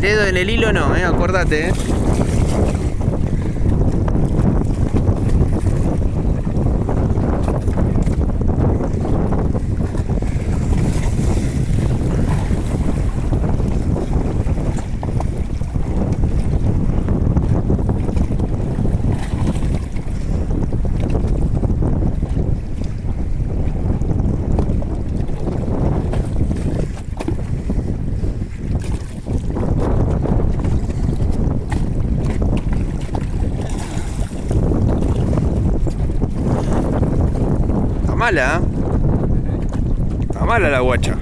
Dedo en el hilo no, acordate, Está mala, ¿eh? Está mala la guacha.